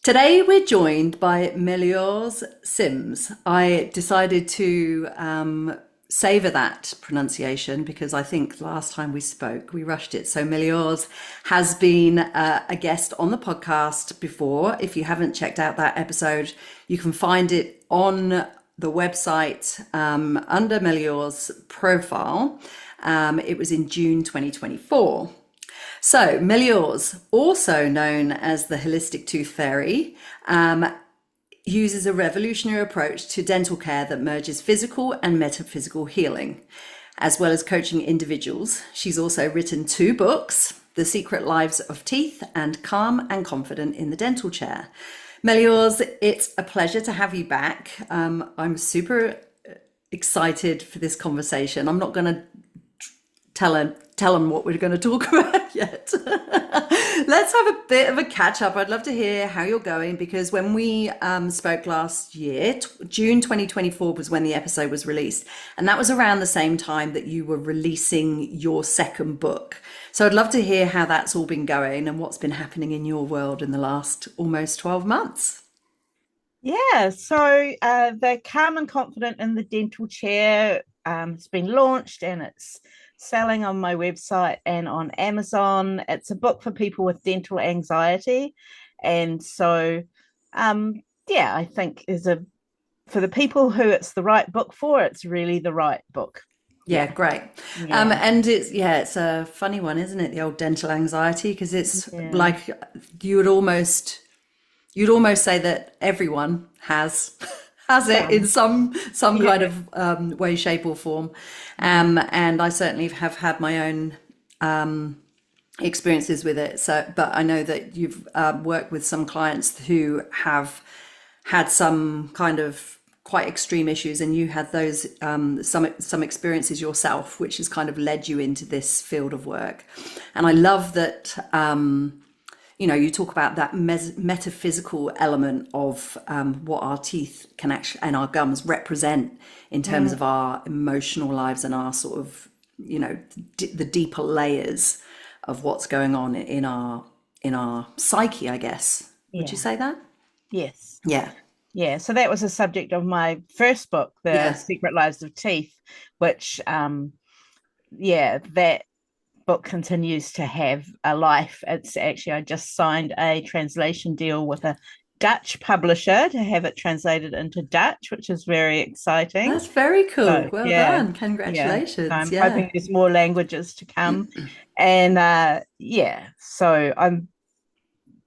Today we're joined by Meliors Simms. I decided to savor that pronunciation because I think last time we spoke we rushed it. So Meliors has been a guest on the podcast before. If you haven't checked out that episode, you can find it on the website under Meliors' profile. It was in June 2024. So, Meliors, also known as the Holistic Tooth Fairy, uses a revolutionary approach to dental care that merges physical and metaphysical healing, as well as coaching individuals. She's also written 2 books, The Secret Lives of Teeth and Calm and Confident in the Dental Chair. Meliors, it's a pleasure to have you back. I'm super excited for this conversation. I'm not going to tell them what we're going to talk about yet. Let's have a bit of a catch up. I'd love to hear how you're going, because when we spoke last year, June 2024 was when the episode was released. And that was around the same time that you were releasing your second book. So I'd love to hear how that's all been going and what's been happening in your world in the last almost 12 months. Yeah, so the Calm and Confident in the Dental Chair has been launched and it's selling on my website and on Amazon. It's a book for people with dental anxiety. And so, I think for the people who it's the right book for, it's really the right book. Yeah, great. Yeah. And it's a funny one, isn't it? The old dental anxiety, because it's Yeah. like you'd almost say that everyone has it in some kind of way, shape, or form. And I certainly have had my own experiences with it. So, but I know that you've worked with some clients who have had some kind of quite extreme issues, and you had those some experiences yourself, which has kind of led you into this field of work. And I love that. You talk about that metaphysical element of what our teeth can actually and our gums represent in terms of our emotional lives and our sort of, the deeper layers of what's going on in our psyche, I guess. Would you say that? Yes. Yeah. Yeah. So that was the subject of my first book, The Secret Lives of Teeth, which, that book continues to have a life. It's actually, I just signed a translation deal with a Dutch publisher to have it translated into Dutch, which is very exciting. That's very cool. So, well done. Congratulations. I'm hoping there's more languages to come. And so I'm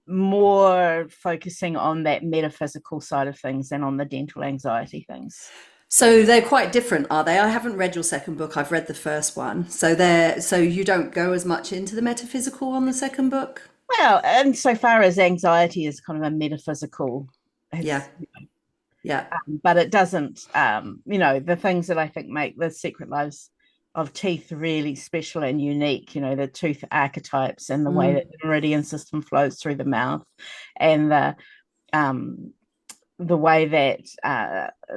more focusing on that metaphysical side of things than on the dental anxiety things. So they're quite different, are they? I haven't read your second book. I've read the first one. So you don't go as much into the metaphysical on the second book? Well, insofar as anxiety is kind of a metaphysical. Yeah. But it doesn't, the things that I think make the Secret Lives of Teeth really special and unique, the tooth archetypes and the way that the meridian system flows through the mouth, and the way that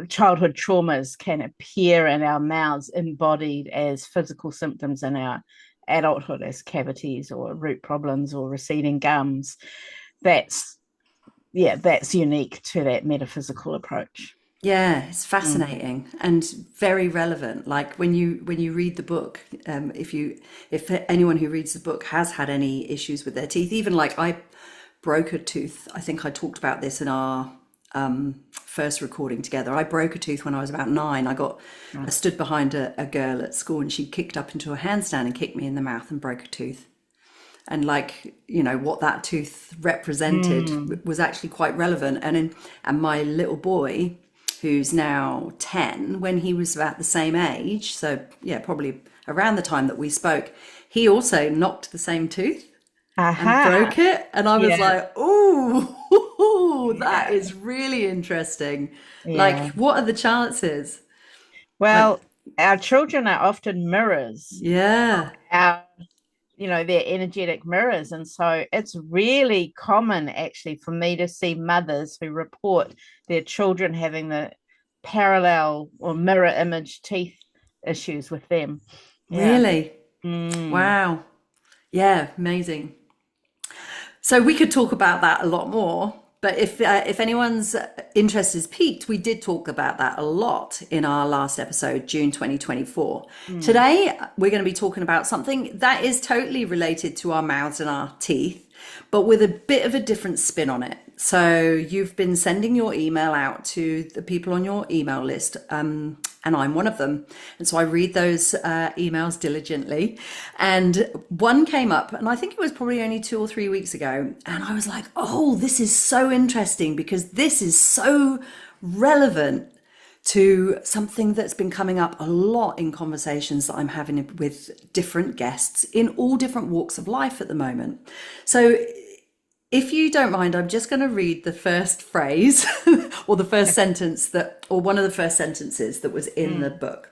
childhood traumas can appear in our mouths embodied as physical symptoms in our adulthood as cavities or root problems or receding gums. That's unique to that metaphysical approach. Yeah, it's fascinating and very relevant. Like when you read the book, if anyone who reads the book has had any issues with their teeth, even like I broke a tooth. I think I talked about this in our first recording together. I broke a tooth when I was about 9. I stood behind a girl at school, and she kicked up into a handstand and kicked me in the mouth and broke a tooth. And what that tooth represented was actually quite relevant. And my little boy, who's now 10, when he was about the same age, so yeah, probably around the time that we spoke, he also knocked the same tooth and broke it. And I was like, ooh, that is really interesting. Yeah. Like, what are the chances? Well, our children are often mirrors. Yeah. They're energetic mirrors. And so it's really common actually for me to see mothers who report their children having the parallel or mirror image teeth issues with them. Really? Wow. Yeah, amazing. So we could talk about that a lot more, But if anyone's interest is piqued, we did talk about that a lot in our last episode, June 2024. Mm. Today, we're going to be talking about something that is totally related to our mouths and our teeth, but with a bit of a different spin on it. So you've been sending your email out to the people on your email list, and I'm one of them. And so I read those emails diligently. And one came up, and I think it was probably only 2 or 3 weeks ago. And I was like, oh, this is so interesting because this is so relevant to something that's been coming up a lot in conversations that I'm having with different guests in all different walks of life at the moment. So if you don't mind, I'm just going to read the first phrase or the first sentence or one of the first sentences that was in the book.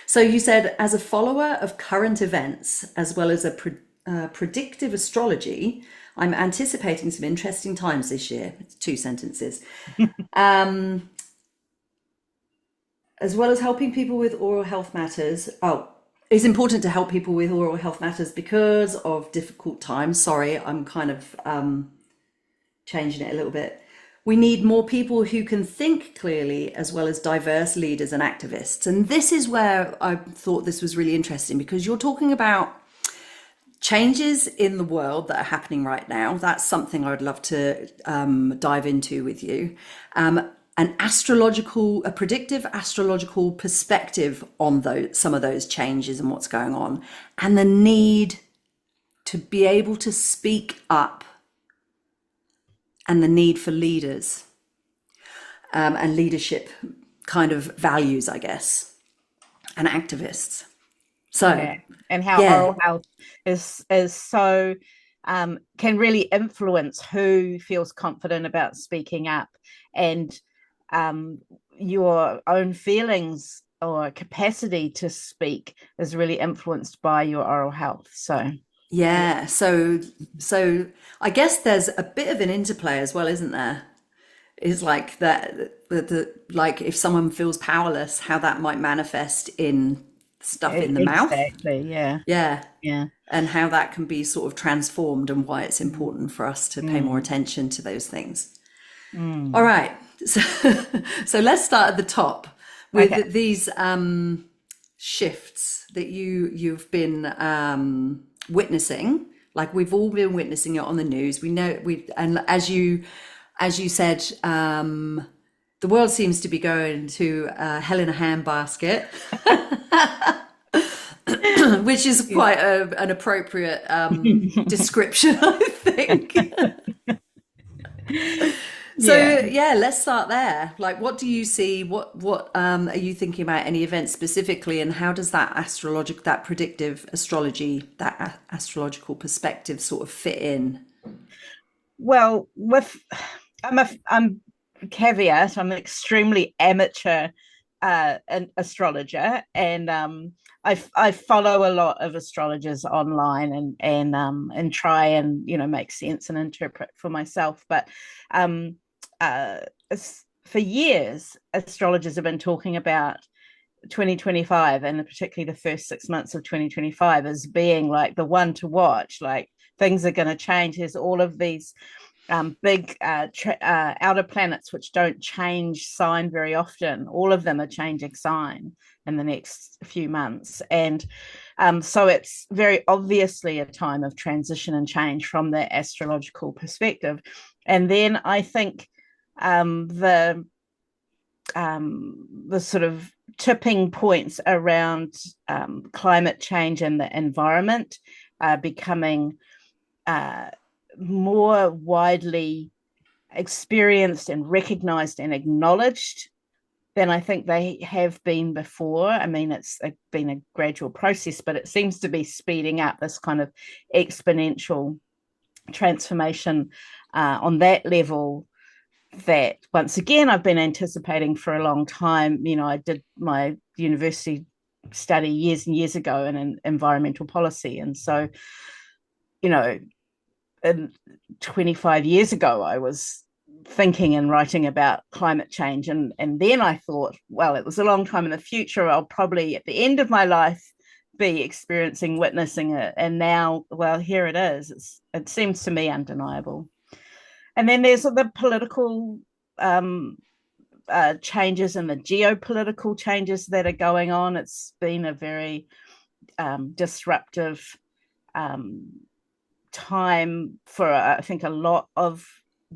So you said, as a follower of current events, as well as a predictive astrology, I'm anticipating some interesting times this year. It's 2 sentences. As well as helping people with oral health matters. Oh, it's important to help people with oral health matters because of difficult times. Sorry, I'm kind of changing it a little bit. We need more people who can think clearly, as well as diverse leaders and activists. And this is where I thought this was really interesting, because you're talking about changes in the world that are happening right now. That's something I would love to dive into with you. A predictive astrological perspective on some of those changes and what's going on, and the need to be able to speak up, and the need for leaders and leadership kind of values, I guess, and activists. So, Yeah. And how yeah, oral health is so can really influence who feels confident about speaking up, and your own feelings or capacity to speak is really influenced by your oral health. So yeah. So I guess there's a bit of an interplay as well, isn't there? Is like that like if someone feels powerless, how that might manifest in stuff in the mouth. exactly, yeah, Yeah. yeah. And how that can be sort of transformed, and why it's Mm. important for us to pay more Mm. attention to those things. All Mm. right. So, so let's start at the top Okay. with these shifts that you've been witnessing. Like we've all been witnessing it on the news. We know and as you said, the world seems to be going to hell in a handbasket, which is quite an appropriate description, I think. So Yeah. yeah, let's start there. Like, what do you see? What are you thinking about? Any events specifically, and how does that predictive astrology, that astrological perspective, sort of fit in? Well, I'm caveat. I'm an extremely amateur an astrologer, and I follow a lot of astrologers online, and try and make sense and interpret for myself. But um, uh, for years, astrologers have been talking about 2025, and particularly the first 6 months of 2025, as being like the one to watch. Like, things are going to change. There's all of these big outer planets which don't change sign very often. All of them are changing sign in the next few months, and so it's very obviously a time of transition and change from the astrological perspective. And then I think the sort of tipping points around climate change and the environment becoming more widely experienced and recognized and acknowledged than I think they have been before. I mean, it's been a gradual process, but it seems to be speeding up, this kind of exponential transformation on that level, that once again I've been anticipating for a long time. I did my university study years and years ago in environmental policy, and so and 25 years ago I was thinking and writing about climate change, and then I thought, well, it was a long time in the future. I'll probably at the end of my life be witnessing it, and now, well, here it is. It seems to me undeniable. And then there's the political changes and the geopolitical changes that are going on. It's been a very disruptive time for, I think, a lot of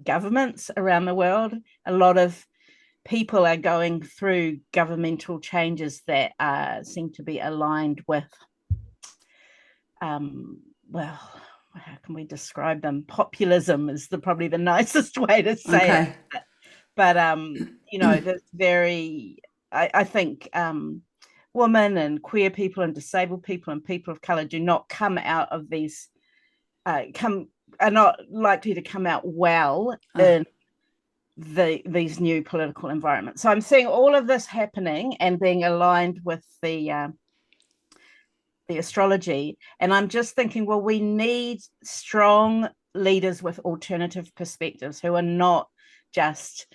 governments around the world. A lot of people are going through governmental changes that seem to be aligned with, well, how can we describe them? Populism is probably the nicest way to say Okay. it. But there's very, I think, women and queer people and disabled people and people of color do not come out of these, are not likely to come out well in these new political environments. So I'm seeing all of this happening and being aligned with the astrology, and I'm just thinking, well, we need strong leaders with alternative perspectives who are not just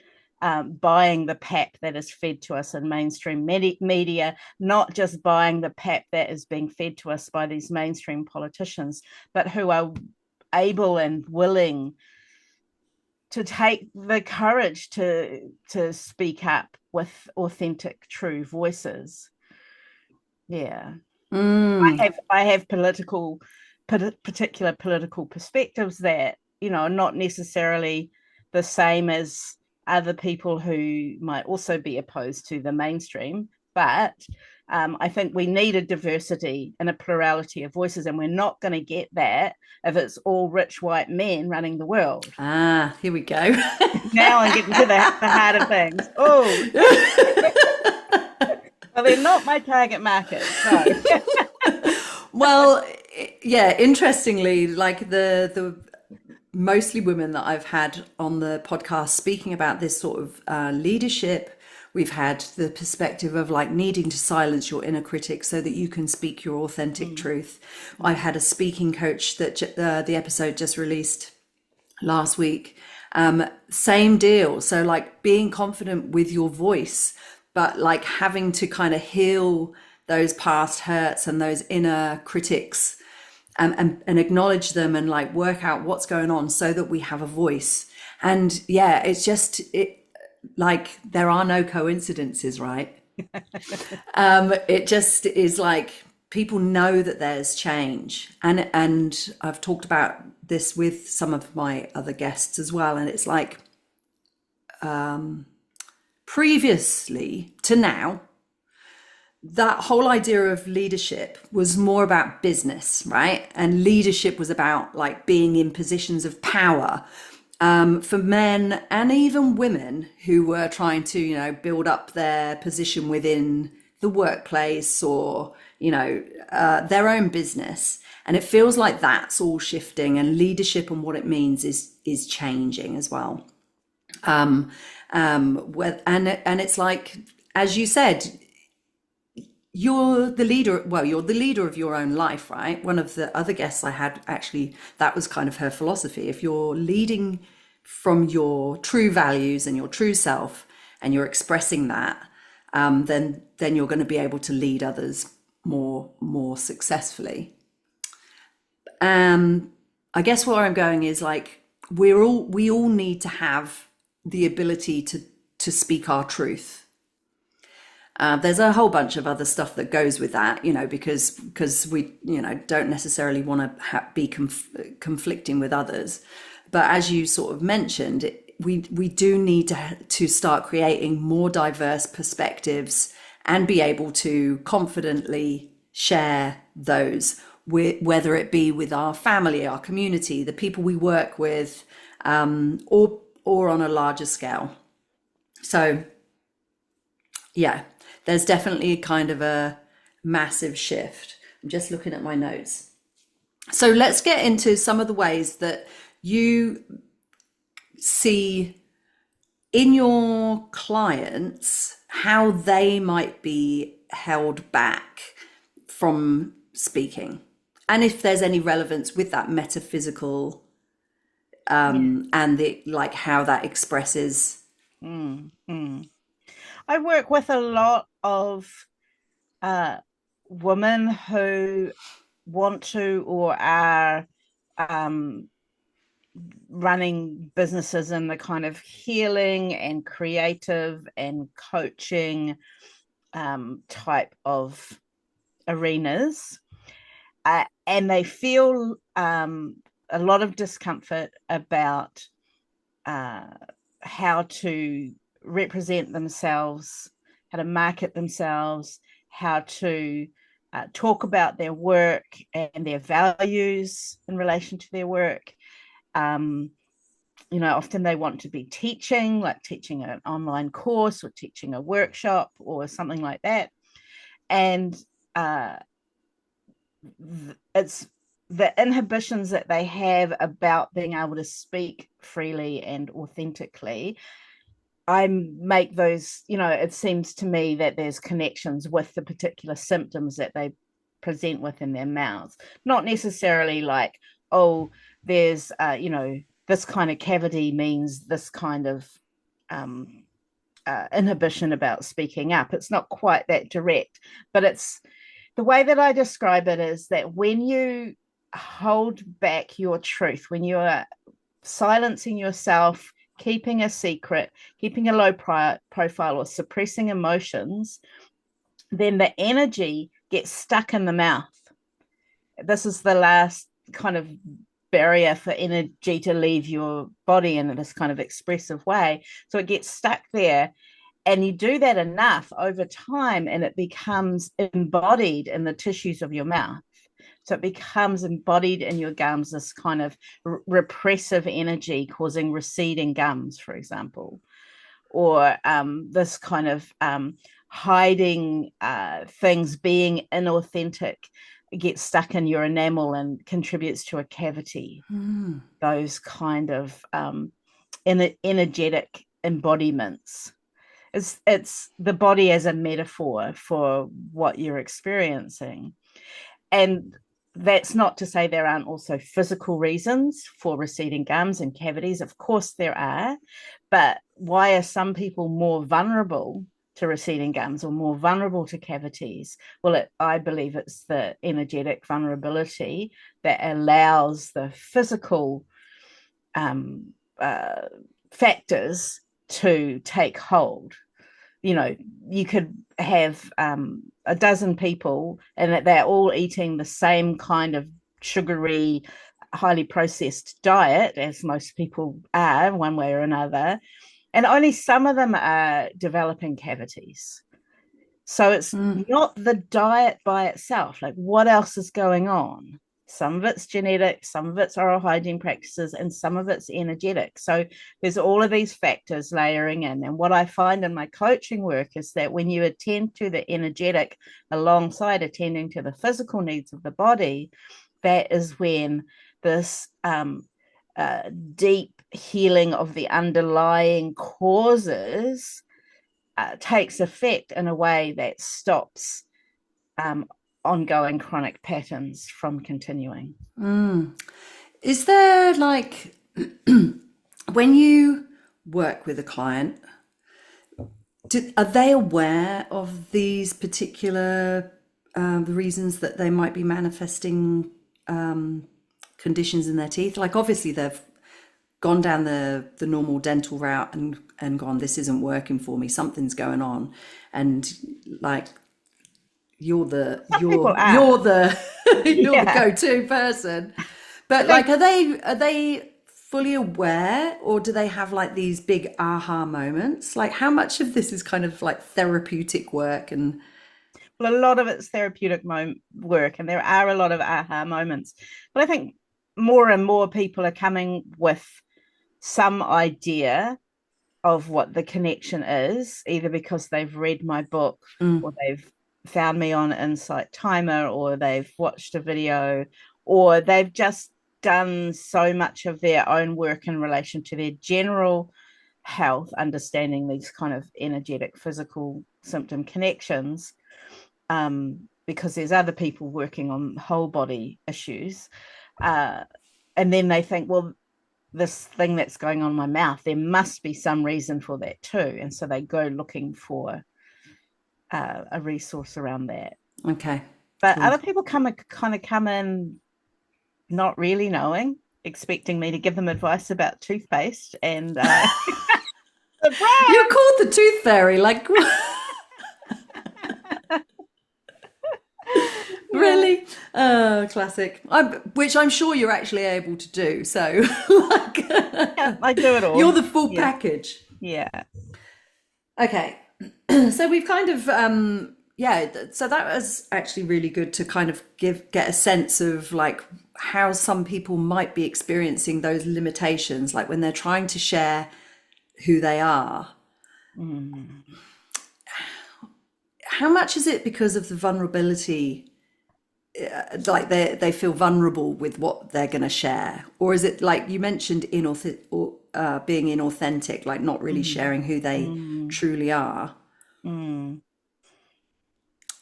buying the pap that is fed to us in mainstream media, not just buying the pap that is being fed to us by these mainstream politicians, but who are able and willing to take the courage to speak up with authentic, true voices. Yeah. I have particular political perspectives that are not necessarily the same as other people who might also be opposed to the mainstream, but I think we need a diversity and a plurality of voices, and we're not going to get that if it's all rich white men running the world. Here we go. Now I'm getting to the heart of things. Oh, well, they're not my target market. So. Well, yeah, interestingly, like the mostly women that I've had on the podcast speaking about this sort of leadership, we've had the perspective of like needing to silence your inner critic so that you can speak your authentic truth. I've had a speaking coach that the episode just released last week. Same deal. So like being confident with your voice, but like having to kind of heal those past hurts and those inner critics, and acknowledge them and like work out what's going on so that we have a voice. And yeah, it's just like there are no coincidences, right? It just is like people know that there's change, and I've talked about this with some of my other guests as well, and it's like previously to now, that whole idea of leadership was more about business, right? And leadership was about like being in positions of power, for men and even women who were trying to, build up their position within the workplace or, their own business. And it feels like that's all shifting, and leadership and what it means is changing as well. And it's like, as you said, you're the leader. Well, you're the leader of your own life, right? One of the other guests I had, actually, that was kind of her philosophy. If you're leading from your true values and your true self, and you're expressing that, then you're going to be able to lead others more successfully. I guess where I'm going is like we all need to have the ability to speak our truth. There's a whole bunch of other stuff that goes with that, because we, don't necessarily want to be conflicting with others. But as you sort of mentioned, we do need to start creating more diverse perspectives and be able to confidently share those, whether it be with our family, our community, the people we work with, or on a larger scale. So, yeah. There's definitely kind of a massive shift. I'm just looking at my notes. So let's get into some of the ways that you see in your clients how they might be held back from speaking, and if there's any relevance with that metaphysical, and the like how that expresses. I work with a lot of women who want to or are running businesses in the kind of healing and creative and coaching type of arenas. And they feel a lot of discomfort about how to represent themselves, how to market themselves, how to talk about their work and their values in relation to their work. Often they want to be teaching, like teaching an online course or teaching a workshop or something like that. And it's the inhibitions that they have about being able to speak freely and authentically. I make those, it seems to me that there's connections with the particular symptoms that they present within their mouths. Not necessarily like, oh, there's, this kind of cavity means this kind of inhibition about speaking up. It's not quite that direct, but it's the way that I describe it is that when you hold back your truth, when you are silencing yourself, keeping a secret, keeping a low profile, or suppressing emotions, then the energy gets stuck in the mouth. This is the last kind of barrier for energy to leave your body in this kind of expressive way. So it gets stuck there. And you do that enough over time, and it becomes embodied in the tissues of your mouth. So it becomes embodied in your gums, this kind of repressive energy causing receding gums, for example, or this kind of hiding things, being inauthentic, gets stuck in your enamel and contributes to a cavity. Those kind of energetic embodiments. It's the body as a metaphor for what you're experiencing. And that's not to say there aren't also physical reasons for receding gums and cavities. Of course there are. But why are some people more vulnerable to receding gums or more vulnerable to cavities? Well, I believe it's the energetic vulnerability that allows the physical factors to take hold. You could have a dozen people and they're all eating the same kind of sugary, highly processed diet, as most people are one way or another, and only some of them are developing cavities. So it's not the diet by itself. Like, what else is going on? Some of it's genetic, some of it's oral hygiene practices, and some of it's energetic. So there's all of these factors layering in. And what I find in my coaching work is that when you attend to the energetic alongside attending to the physical needs of the body, that is when this deep healing of the underlying causes takes effect in a way that stops ongoing chronic patterns from continuing. Is there like, when you work with a client, are they aware of these particular the reasons that they might be manifesting conditions in their teeth? Like, obviously they've gone down the normal dental route and gone, this isn't working for me, something's going on, and like you're the you're the go-to person. But like, are they fully aware, or do they have like these big aha moments? Like, how much of this is kind of like therapeutic work? And well, a lot of it's therapeutic work, and there are a lot of aha moments. But I think more and more people are coming with some idea of what the connection is, either because they've read my book or they've found me on Insight Timer, or they've watched a video, or they've just done so much of their own work in relation to their general health, understanding these kind of energetic physical symptom connections, because there's other people working on whole body issues, and then they think, well, this thing that's going on in my mouth, there must be some reason for that too, and so they go looking for a resource around that. okay, but cool. Other people come in not really knowing. expecting me to give them advice about toothpaste and the You're brand. called the tooth fairy, like Yeah, really? Classic. Which I'm sure you're actually able to do. So, like, yeah, I do it you're all. the full Yeah, package. yeah. Okay. So we've kind of, yeah, so that was actually really good to kind of get a sense of like how some people might be experiencing those limitations, like when they're trying to share who they are. Mm. How much is it because of the vulnerability, like they feel vulnerable with what they're going to share, or is it like you mentioned being inauthentic, like not really Mm. sharing who they Mm. truly are? Mm.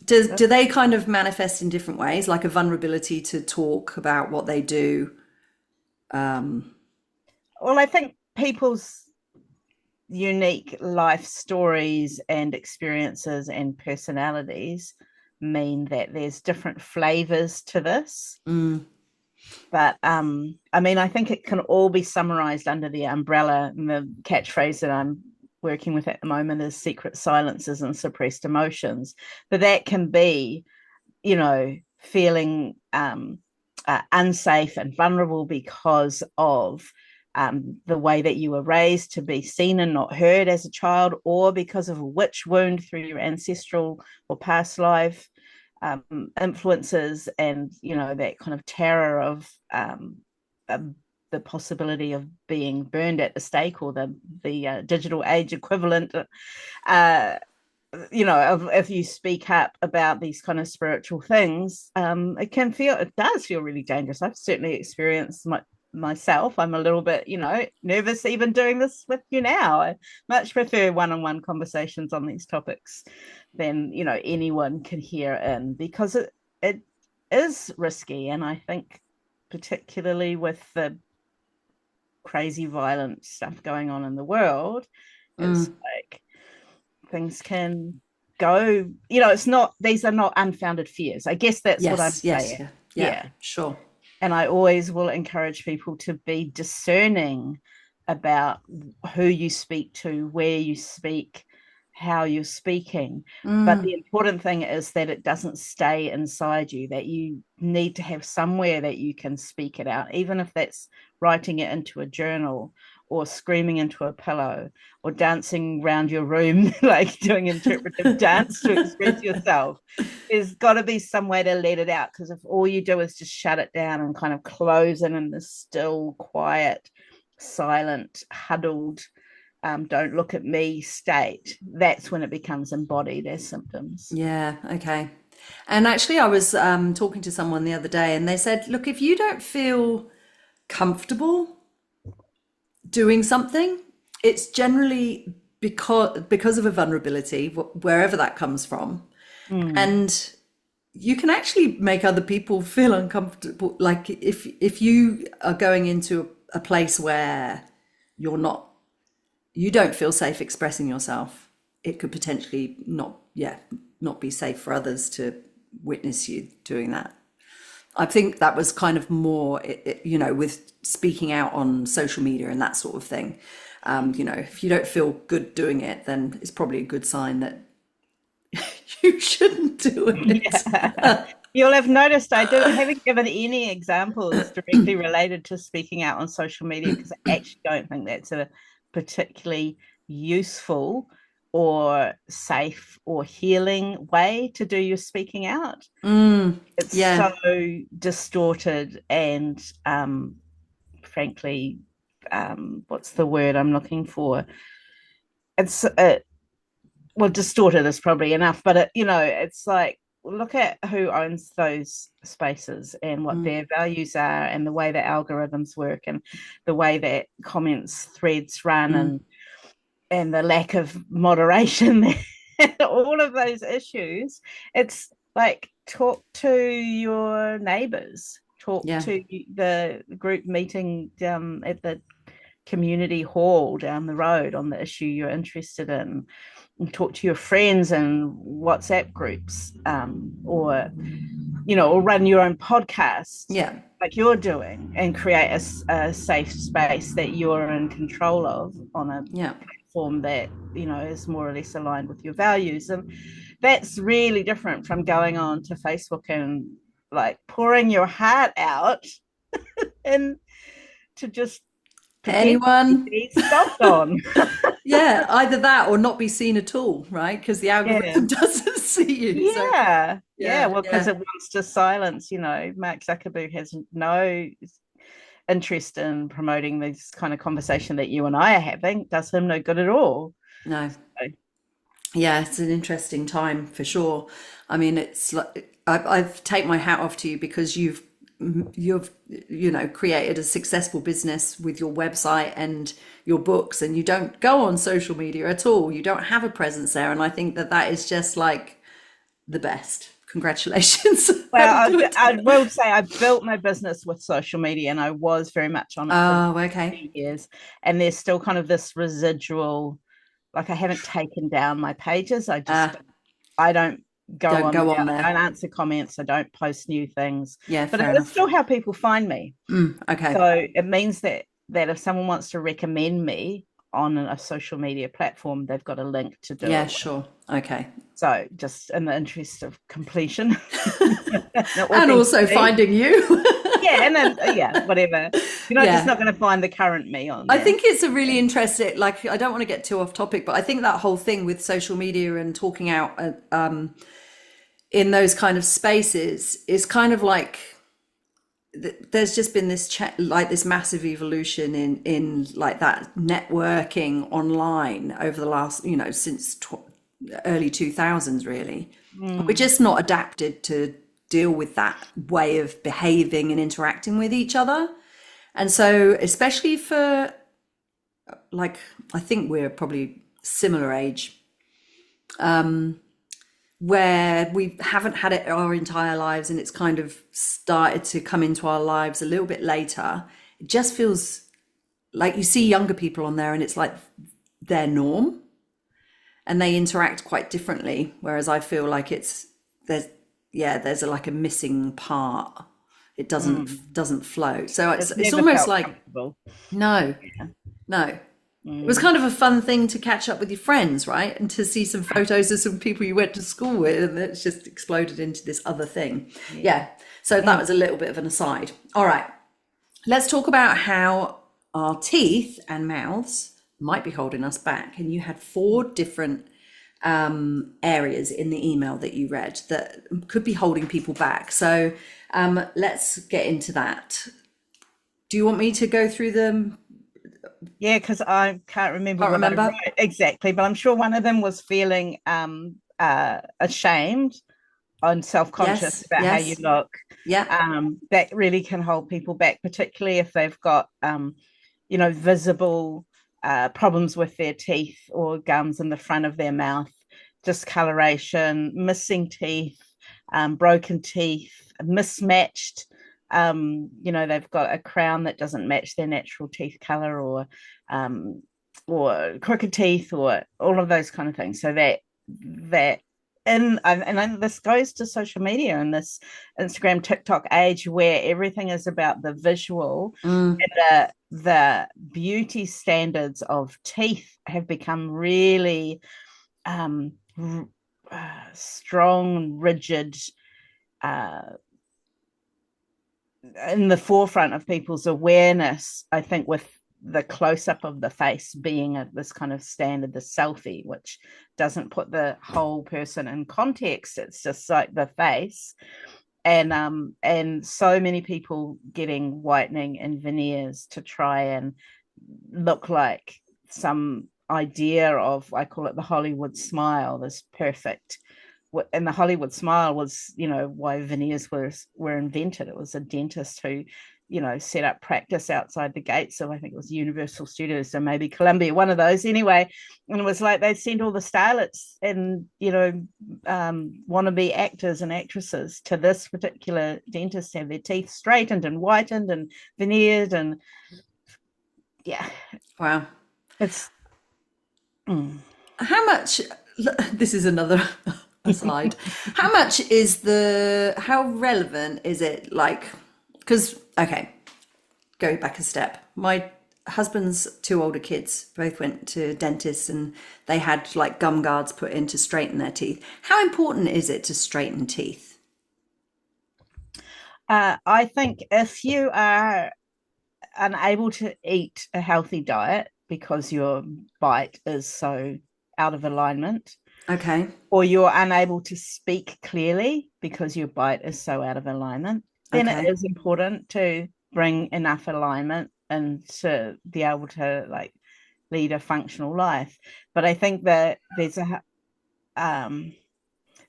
Do they kind of manifest in different ways, like a vulnerability to talk about what they do? Well, I think people's unique life stories and experiences and personalities mean that there's different flavors to this. Mm, But I mean, I think it can all be summarized under the umbrella, and the catchphrase that I'm working with at the moment is secret silences and suppressed emotions. But that can be, feeling unsafe and vulnerable because of the way that you were raised to be seen and not heard as a child, or because of a witch wound through your ancestral or past life influences, and that kind of terror of the possibility of being burned at the stake, or the digital age equivalent. If you speak up about these kind of spiritual things, it does feel really dangerous. I've certainly experienced myself. I'm a little bit, nervous even doing this with you now. I much prefer one-on-one conversations on these topics than, anyone can hear in, because it is risky. And I think particularly with the crazy violent stuff going on in the world, it's mm. like things can go, it's not, these are not unfounded fears. I guess that's what I'm Yes, yes, saying. yeah, yeah, Yeah. sure. And I always will encourage people to be discerning about who you speak to, where you speak, how you're speaking. But the important thing is that it doesn't stay inside you, that you need to have somewhere that you can speak it out, even if that's writing it into a journal, or screaming into a pillow, or dancing around your room, like doing interpretive dance to express yourself. There's got to be some way to let it out, because if all you do is just shut it down and kind of close in this still, quiet, silent, huddled, don't look at me state, that's when it becomes embodied as symptoms. Yeah, okay. And actually, I was talking to someone the other day, and they said, look, if you don't feel comfortable doing something, it's generally because of a vulnerability, wherever that comes from. Mm. And you can actually make other people feel uncomfortable. Like if you are going into a place where you're not, you don't feel safe expressing yourself, it could potentially not, yeah, not be safe for others to witness you doing that. I think that was kind of more, with speaking out on social media and that sort of thing. If you don't feel good doing it, then it's probably a good sign that you shouldn't do it. Yeah. You'll have noticed haven't given any examples directly related to speaking out on social media, because I actually don't think that's a particularly useful or safe or healing way to do your speaking out. It's Yeah. so distorted and frankly, what's the word I'm looking for? It's well, distorted is probably enough, but it's like, look at who owns those spaces and what their values are, and the way the algorithms work, and the way that comments threads run, and the lack of moderation, all of those issues. It's like, talk to your neighbors, talk Yeah. to the group meeting at the community hall down the road on the issue you're interested in, and talk to your friends in WhatsApp groups, or or run your own podcast Yeah. like you're doing and create a safe space that you're in control of on a Yeah. platform that, is more or less aligned with your values. And that's really different from going on to Facebook and like pouring your heart out and to just potentially Anyone? be stopped on. Yeah, either that or not be seen at all, right? Because the Yeah. algorithm doesn't see you. So Yeah. Yeah. yeah, Well, because yeah. it wants to silence, Mark Zuckerberg has no interest in promoting this kind of conversation that you and I are having. Does him no good at all. No. So, Yeah, it's an interesting time for sure. I mean, it's like I've take my hat off to you because you've created a successful business with your website and your books, and you don't go on social media at all. You don't have a presence there, and I think that that is just like the best. Congratulations. How well, do it? I will say I built my business with social media and I was very much on it for Oh, okay. years. And there's still kind of this residual, like I haven't taken down my pages. I don't go Don't on go there. on I there. don't answer comments. I don't post new things. Yeah, But it fair is enough. still how people find me. Okay. So it means that if someone wants to recommend me on a social media platform, they've got a link to do Yeah, it with. sure. Okay. So just in the interest of completion, And also authenticity. finding you. Yeah, and then whatever. You're not just Yeah. not going to find the current me on I there. think it's a really interesting, like, I don't want to get too off topic, but I think that whole thing with social media and talking out in those kind of spaces is kind of like there's just been this like this massive evolution in like that networking online over the last, since early 2000s, really. We're Mm. just not adapted to deal with that way of behaving and interacting with each other. And so, especially for like, I think we're probably similar age, where we haven't had it our entire lives and it's kind of started to come into our lives a little bit later. It just feels like you see younger people on there and it's like their norm and they interact quite differently. Whereas I feel like there's like a missing part. It Mm. doesn't flow. So it's It's it's never almost felt like comfortable. no, Yeah. no. It was Mm. kind of a fun thing to catch up with your friends, right? And to see some photos of some people you went to school with, and it's just exploded into this other thing. Yeah. Yeah. So that Mm. was a little bit of an aside. All right. Let's talk about how our teeth and mouths might be holding us back. And you had 4 different areas in the email that you read that could be holding people back. So let's get into that. Do you want me to go through them? Yeah, because I can't remember Can't what I remember. wrote exactly, but I'm sure one of them was feeling ashamed and self-conscious Yes. about how you Yes. look. Yeah. That really can hold people back, particularly if they've got visible problems with their teeth or gums in the front of their mouth, discoloration, missing teeth, broken teeth, mismatched. They've got a crown that doesn't match their natural teeth color, or crooked teeth, or all of those kind of things. So that and this goes to social media and this Instagram, TikTok age where everything is about the visual, Mm. and the beauty standards of teeth have become really strong, rigid, uh, in the forefront of people's awareness, I think, with the close up of the face being this kind of standard, the selfie, which doesn't put the whole person in context. It's just like the face. And so many people getting whitening and veneers to try and look like some idea of, I call it the Hollywood smile, this perfect. And the Hollywood smile was, why veneers were invented. It was a dentist who, set up practice outside the gates. So I think it was Universal Studios or maybe Columbia, one of those anyway. And it was like they'd send all the starlets and, wannabe actors and actresses to this particular dentist to have their teeth straightened and whitened and veneered. And yeah, Wow. it's How much? This is another aside, how relevant is it? Like, because, okay, go back a step. My husband's two older kids both went to dentists and they had like gum guards put in to straighten their teeth. How important is it to straighten teeth? I think if you are unable to eat a healthy diet because your bite is so out of alignment, Okay. or you're unable to speak clearly because your bite is so out of alignment, then it Okay. is important to bring enough alignment and to be able to like lead a functional life. But I think that there's a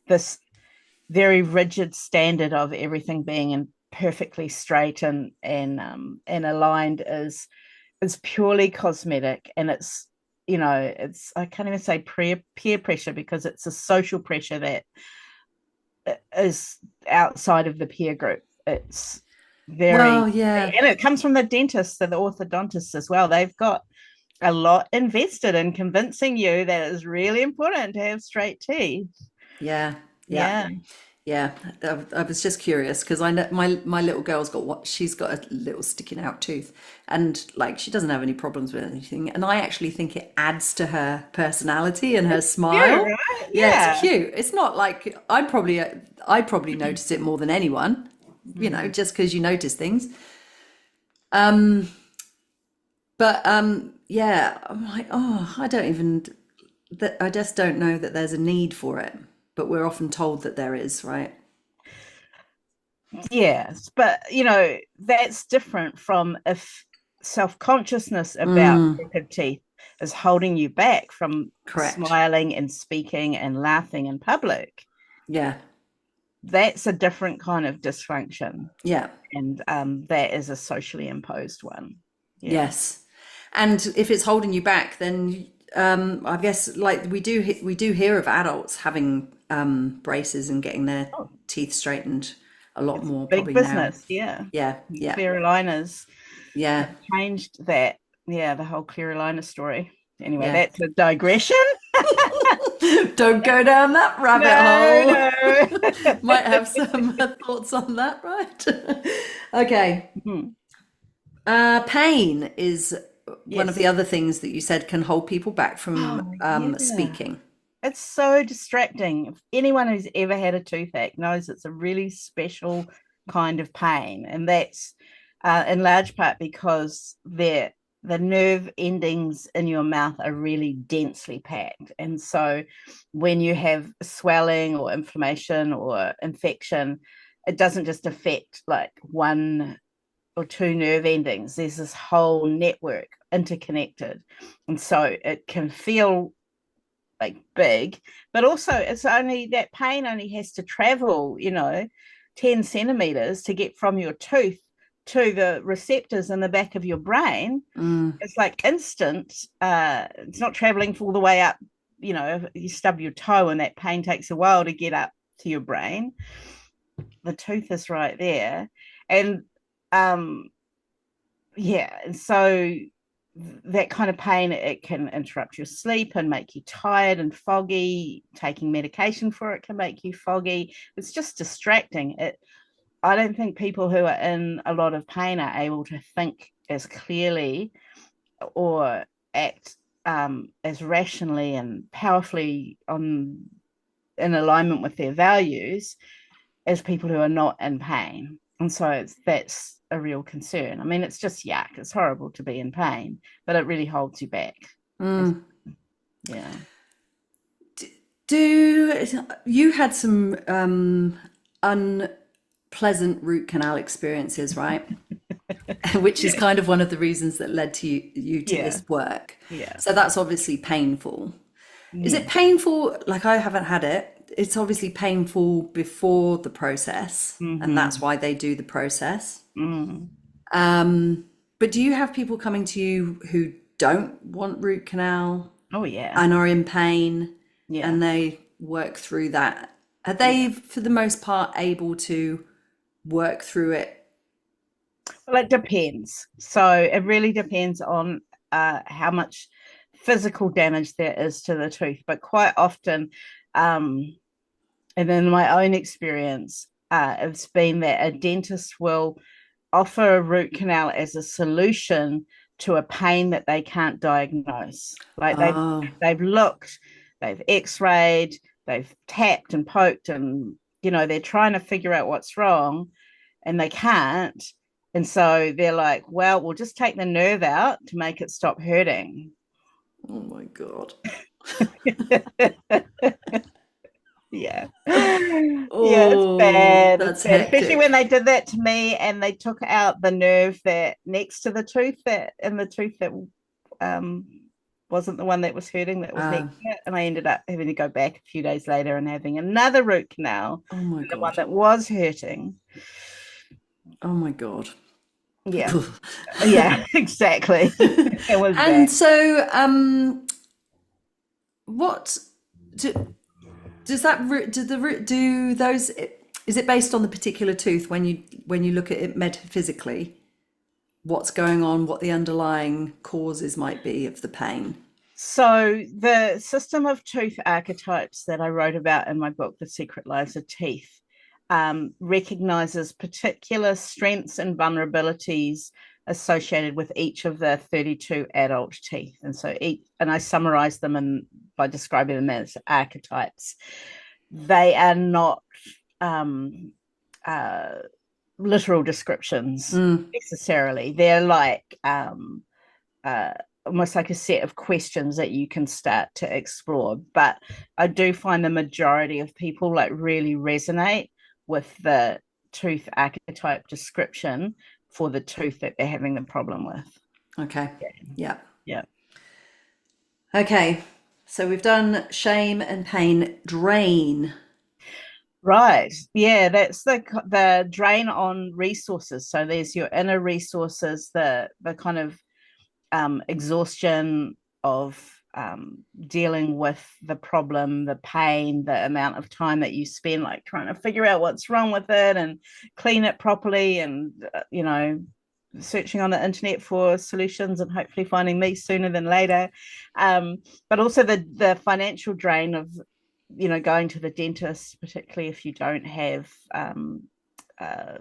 this very rigid standard of everything being in perfectly straight and aligned is purely cosmetic, and it's, you know, it's, I can't even say peer pressure because it's a social pressure that is outside of the peer group. It's very, Well, yeah. and it comes from the dentists and the orthodontists as well. They've got a lot invested in convincing you that it's really important to have straight teeth. Yeah. Yeah. Yeah. Yeah, I was just curious because I know my little girl's got what she's got a little sticking out tooth, and like she doesn't have any problems with anything, and I actually think it adds to her personality and her Yeah, smile. right. Yeah, it's Yeah. cute. It's not like I probably notice it more than anyone, Mhm. just because you notice things. But yeah, I'm like, oh, I don't even that I just don't know that there's a need for it, but we're often told that there is, right? Yes, but you know, that's different from if self-consciousness about crooked teeth is holding you back from Correct. smiling and speaking and laughing in public. Yeah. That's a different kind of dysfunction, Yeah. and that is a socially imposed one. Yeah. Yes. And if it's holding you back, then I guess like we do hear of adults having braces and getting their Oh, teeth straightened a lot it's more big probably now. business. Yeah. Yeah, yeah, Clear aligners yeah, have changed that. Yeah, the whole clear aligner story. Anyway, yeah. that's a digression. Don't go down that rabbit No, hole. no. Might have some thoughts on that, right? Okay. Mhm. Pain is one of the Yes. other things that you said can hold people back from Oh, yeah. speaking. It's so distracting. If anyone who's ever had a toothache knows it's a really special kind of pain, and that's in large part because the nerve endings in your mouth are really densely packed, and so when you have swelling or inflammation or infection, it doesn't just affect like one or two nerve endings. There's this whole network interconnected, and so it can feel like big, but also it's only that pain only has to travel, you know, 10 centimeters to get from your tooth to the receptors in the back of your brain. Mm, It's like instant. It's not traveling all the way up. You know, if you stub your toe and that pain takes a while to get up to your brain, the tooth is right there. And um yeah, and so that kind of pain, it can interrupt your sleep and make you tired and foggy. Taking medication for it can make you foggy. It's just distracting. I don't think people who are in a lot of pain are able to think as clearly or act as rationally and powerfully on in alignment with their values as people who are not in pain. And so that's a real concern. I mean, it's just yuck. It's horrible to be in pain, but it really holds you back. mm. Yeah. Do you had some unpleasant root canal experiences, right? Which is kind of one of the reasons that led to you to Yeah. this work. Yeah. So that's obviously painful. Is it Yeah. painful? Like I haven't had it. It's obviously painful before the process, and that's Mm-hmm. why they do the process. Mm. But do you have people coming to you who don't want root canal Oh, yeah. and are in pain Yeah. and they work through that? Are Yeah. they, for the most part, able to work through it? Well, it depends. So it really depends on how much physical damage there is to the tooth. But quite often, um, And in my own experience, it's been that a dentist will offer a root canal as a solution to a pain that they can't diagnose. Like Oh, they've looked, they've x-rayed, they've tapped and poked, and they're trying to figure out what's wrong, and they can't. And so they're like, well, we'll just take the nerve out to make it stop hurting. oh my God. Yeah. Yeah, it's Oh, bad. It's that's bad. Especially when hectic. they did that to me and they took out the nerve that next to the tooth, that in the tooth that um wasn't the one that was hurting, that was next Um, to it. And I ended up having to go back a few days later and having another root canal, oh my the one God. that was hurting. Oh my God. Yeah. Yeah, exactly. It was bad. And so, what do, does that do those? Is it based on the particular tooth when you look at it metaphysically? What's going on? What the underlying causes might be of the pain? So, the system of tooth archetypes that I wrote about in my book, The Secret Lives of Teeth, recognizes particular strengths and vulnerabilities associated with each of the 32 adult teeth. And so, and I summarize them by describing them as archetypes. They are not um, uh, literal descriptions Mm, necessarily. They're like uh, almost like a set of questions that you can start to explore. But I do find the majority of people like really resonate with the tooth archetype description for the tooth that they're having the problem with. okay. Yeah. Yeah. Yeah. Okay. So we've done shame and pain. Drain. Right. Yeah, that's the drain on resources. So there's your inner resources, the kind of exhaustion of dealing with the problem, the pain, the amount of time that you spend like trying to figure out what's wrong with it and clean it properly, and searching on the internet for solutions and hopefully finding me sooner than later. But also the financial drain of going to the dentist, particularly if you don't have uh,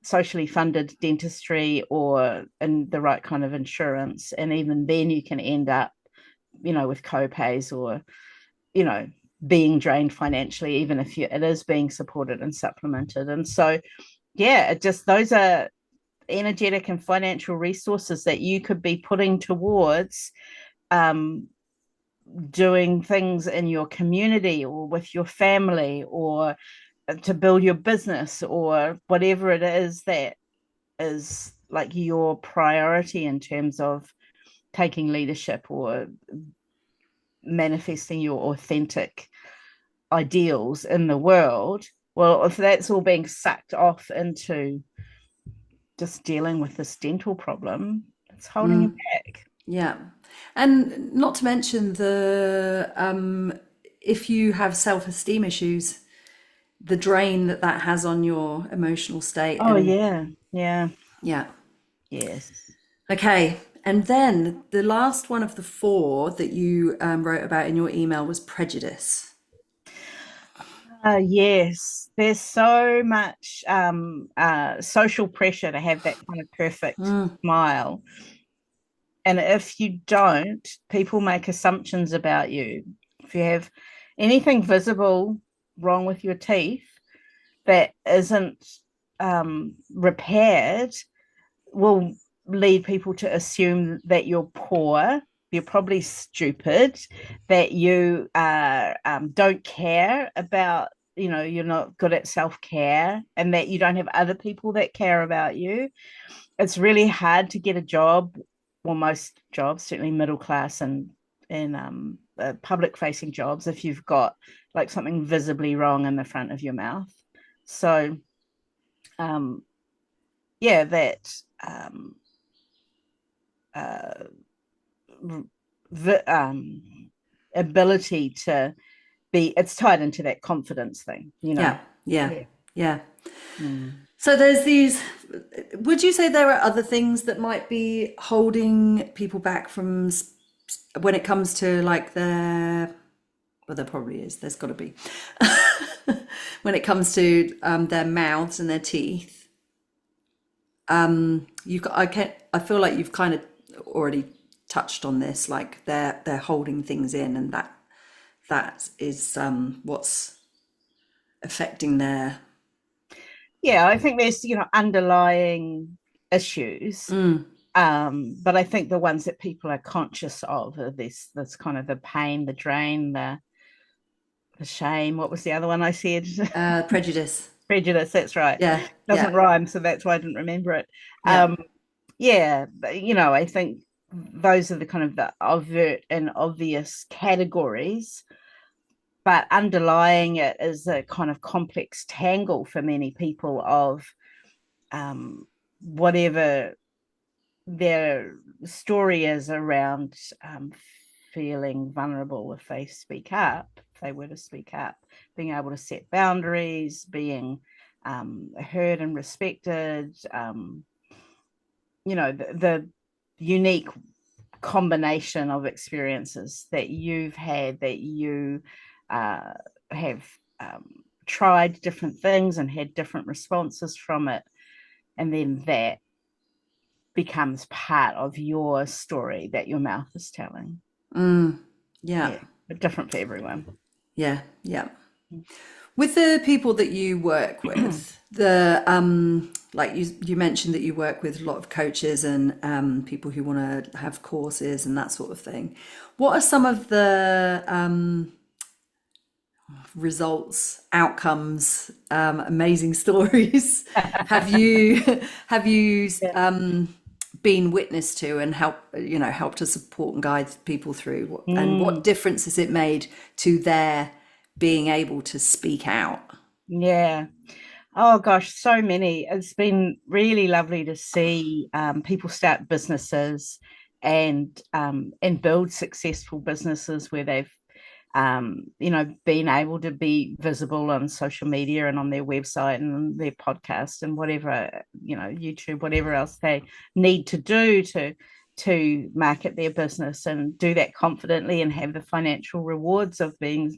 socially funded dentistry or in the right kind of insurance. And even then you can end up, with co-pays or, you know, being drained financially, even if it is being supported and supplemented. And so, yeah, those are energetic and financial resources that you could be putting towards um, doing things in your community or with your family, or to build your business, or whatever it is that is like your priority in terms of taking leadership or manifesting your authentic ideals in the world. Well, if that's all being sucked off into just dealing with this dental problem, it's holding you Mm, back. yeah. And not to mention the if you have self-esteem issues, the drain that that has on your emotional state. Oh, And yeah. Yeah. yeah. Yes. Okay. And then the last one of the four that you wrote about in your email was prejudice. Yes, there's so much social pressure to have that kind of perfect Mm, smile. And if you don't, people make assumptions about you. If you have anything visible wrong with your teeth that isn't repaired, will lead people to assume that you're poor, you're probably stupid, that you don't care about, you're not good at self-care, and that you don't have other people that care about you. It's really hard to get a job, well, most jobs, certainly middle class and public facing jobs, if you've got like something visibly wrong in the front of your mouth. So um, yeah, that uh, the ability to it's tied into that confidence thing. yeah. Yeah. Yeah. Yeah. Mm. So there's these, would you say there are other things that might be holding people back from when it comes to like their Well, there probably is. There's got to be. When it comes to their mouths and their teeth, I feel like you've kind of already touched on this. Like they're holding things in, and that is what's affecting their. Yeah, I think there's, underlying issues. But I think the ones that people are conscious of are this kind of the pain, the drain, the shame. What was the other one I said? Prejudice. Prejudice, that's right. Yeah, Doesn't yeah, rhyme, so that's why I didn't remember it. yeah. Yeah, but, I think those are the kind of the overt and obvious categories, but underlying it is a kind of complex tangle for many people of whatever their story is around feeling vulnerable if they speak up, if they were to speak up, being able to set boundaries, being heard and respected, the unique combination of experiences that you've had, that you have tried different things and had different responses from it, and then that becomes part of your story that your mouth is telling. Yeah, Yeah, but different for everyone. yeah, yeah. With the people that you work with, the like you mentioned that you work with a lot of coaches and people who want to have courses and that sort of thing. What are some of the results, outcomes, amazing stories have you been witness to and help to support and guide people through? And what difference has it made to their being able to speak out? Yeah. Oh gosh, so many. It's been really lovely to see people start businesses and build successful businesses where they've been able to be visible on social media and on their website and on their podcast and whatever, YouTube, whatever else they need to do to market their business, and do that confidently and have the financial rewards of being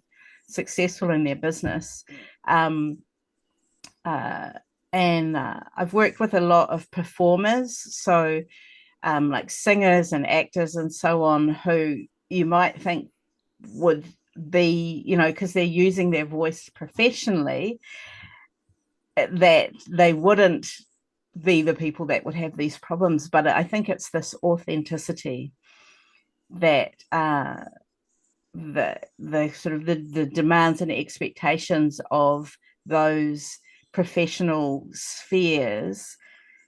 successful in their business. Um, and I've worked with a lot of performers, so like singers and actors and so on, who you might think would be, because they're using their voice professionally, that they wouldn't be the people that would have these problems. But I think it's this authenticity that the sort of the demands and expectations of those professional spheres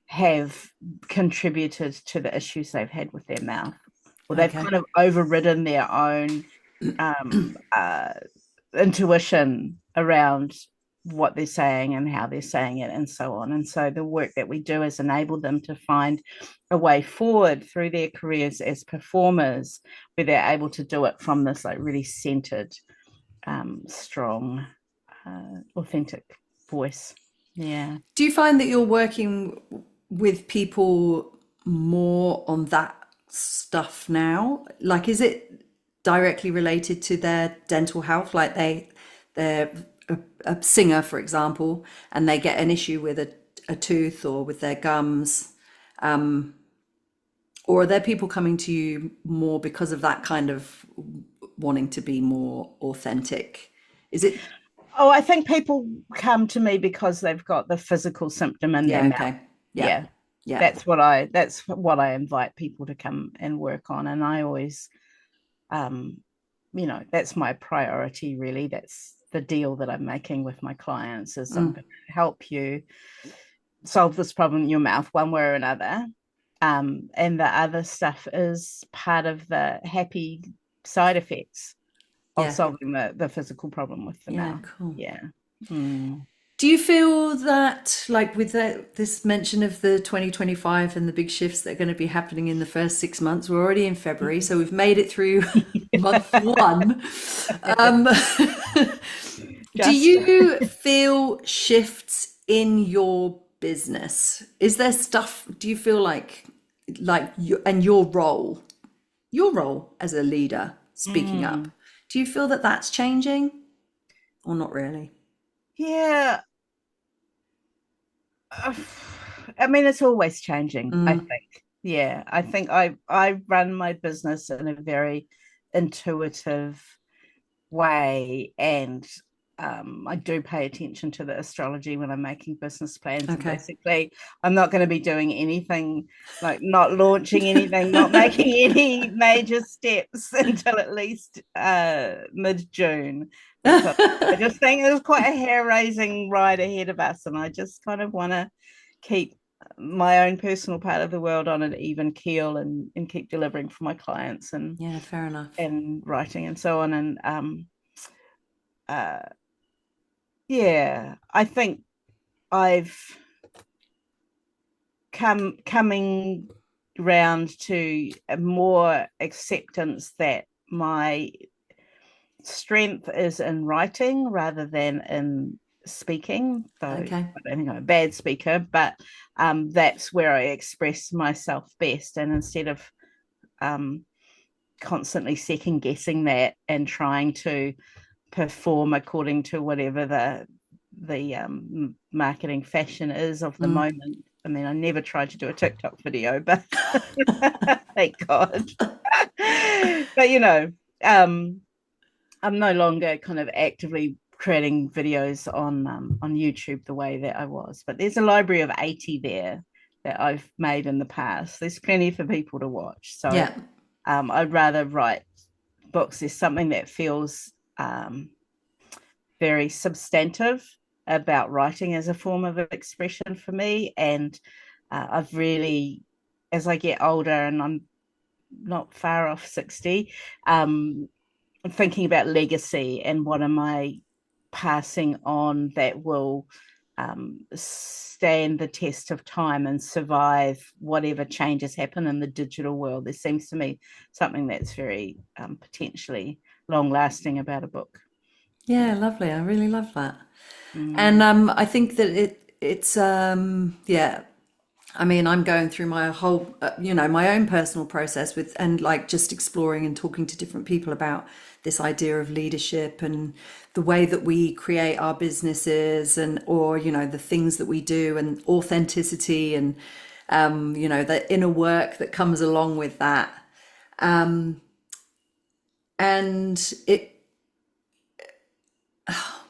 have contributed to the issues they've had with their mouth, or they've Okay. kind of overridden their own intuition around what they're saying and how they're saying it and so on. And so the work that we do is enable them to find a way forward through their careers as performers, where they're able to do it from this like really centered, strong, authentic voice. Yeah. Do you find that you're working with people more on that stuff now? Like, is it directly related to their dental health? Like they're a singer, for example, and they get an issue with a tooth or with their gums. Or are there people coming to you more because of that kind of wanting to be more authentic? Is it? Oh, I think people come to me because they've got the physical symptom in their Yeah, mouth. okay. Yeah. Yeah. Yeah. That's what I invite people to come and work on. And I always, that's my priority, really. That's the deal that I'm making with my clients, is I'm going to help you solve this problem in your mouth one way or another. And the other stuff is part of the happy side effects of Yeah. solving the physical problem with the Yeah, mouth. cool. Yeah. Do you feel that, like with this mention of the 2025 and the big shifts that are going to be happening in the first 6 months, we're already in February, so we've made it through month one. Do you feel shifts in your business? Is there stuff, do you feel like you and your role as a leader speaking up? Do you feel that that's changing or not really? Yeah. uh, I mean, it's always changing, I Mm, think. Yeah, I think I run my business in a very intuitive way, and I do pay attention to the astrology when I'm making business plans. And okay. basically, I'm not going to be doing anything, like not launching anything, not making any major steps until at least mid-June, because I just think there's quite a hair-raising ride ahead of us, and I just kind of want to keep my own personal part of the world on an even keel, and keep delivering for my clients, Yeah, fair enough. and writing and so on. And uh yeah, I think I've coming round to a more acceptance that my strength is in writing rather than in speaking, though Okay. I don't think I'm a bad speaker, but that's where I express myself best. And instead of um, constantly second guessing that and trying to perform according to whatever the marketing fashion is of the Mm. moment. I mean, I never tried to do a TikTok video, but thank God. But um, I'm no longer kind of actively creating videos on YouTube the way that I was. But there's a library of 80 there that I've made in the past. There's plenty for people to watch. So Yeah. I'd rather write books. There's something that feels very substantive about writing as a form of expression for me. And I've really, as I get older, and I'm not far off 60, I'm thinking about legacy and what am I passing on that will stand the test of time and survive whatever changes happen in the digital world. There seems to me something that's very potentially long lasting about a book. Yeah, Yeah. lovely. I really love that. And Mm. I think that it's yeah. I mean, I'm going through my whole, my own personal process with, and like just exploring and talking to different people about this idea of leadership and the way that we create our businesses and, or, the things that we do and authenticity and, the inner work that comes along with that. And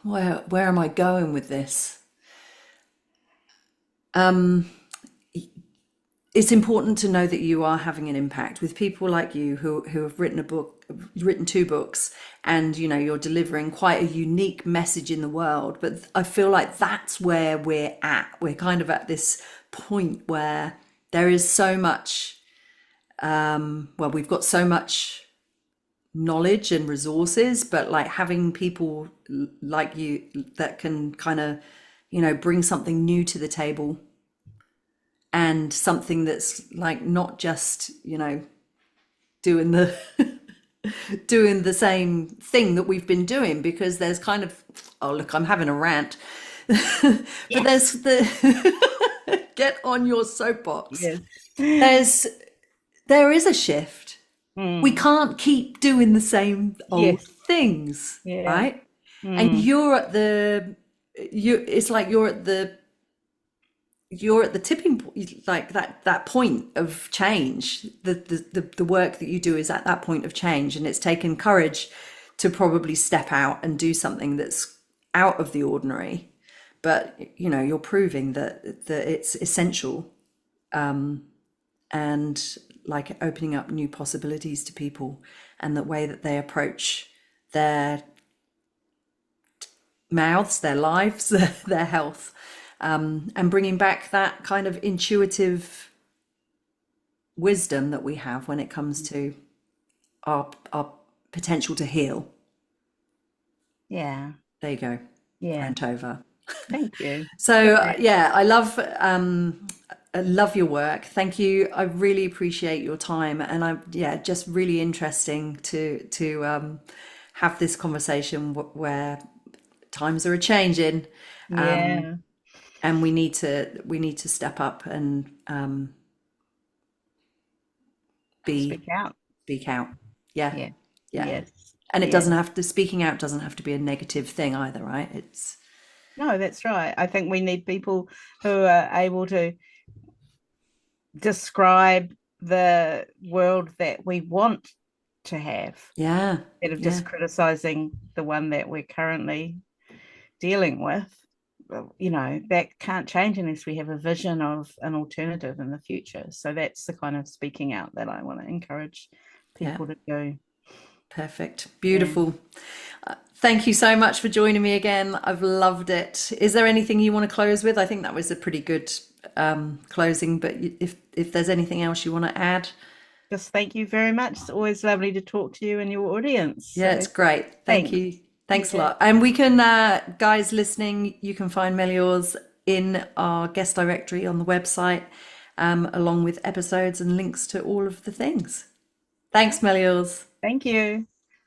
where am I going with this? It's important to know that you are having an impact with people like you who have written a book, written two books, and you're delivering quite a unique message in the world. But I feel like that's where we're at. We're kind of at this point where there is so much, well, we've got so much knowledge and resources, but like having people like you that can kind of, bring something new to the table and something that's like not just doing the doing the same thing that we've been doing, because there's kind of, oh look, I'm having a rant. But there's Yes. the get on your soapbox. Yes. There is a shift. We Mm. can't keep doing the same old Yes. things, Yeah. right? And Mm. it's like you're at the tipping point, like that point of change. The work that you do is at that point of change, and it's taken courage to probably step out and do something that's out of the ordinary, but you're proving that it's essential, and like opening up new possibilities to people and the way that they approach their mouths, their lives, their health, and bringing back that kind of intuitive wisdom that we have when it comes to our potential to heal. Yeah. There you go, Yeah. rant over. Thank you. So Good rant. yeah, I love your work. Thank you. I really appreciate your time, and yeah, just really interesting to have this conversation where times are a changing, Yeah. and we need to step up and be Speak out. speak out. Yeah, Yeah. yeah. Yes. And it Yeah. doesn't have to, speaking out doesn't have to be a negative thing either, right? It's, No, that's right. I think we need people who are able to describe the world that we want to have yeah, instead of yeah, just criticizing the one that we're currently dealing with. You know, that can't change unless we have a vision of an alternative in the future. So that's the kind of speaking out that I want to encourage yeah. people to do. Perfect. Yeah. Beautiful. Thank you so much for joining me again. I've loved it. Is there anything you want to close with? I think that was a pretty good closing, but if there's anything else you want to add, Just thank you very much. It's always lovely to talk to you and your audience. yeah, So it's great. Thank thanks. you. Thanks a Yeah. lot. And we can, guys listening, you can find Meliors in our guest directory on the website, along with episodes and links to all of the things. Thanks, Meliors. Thank you.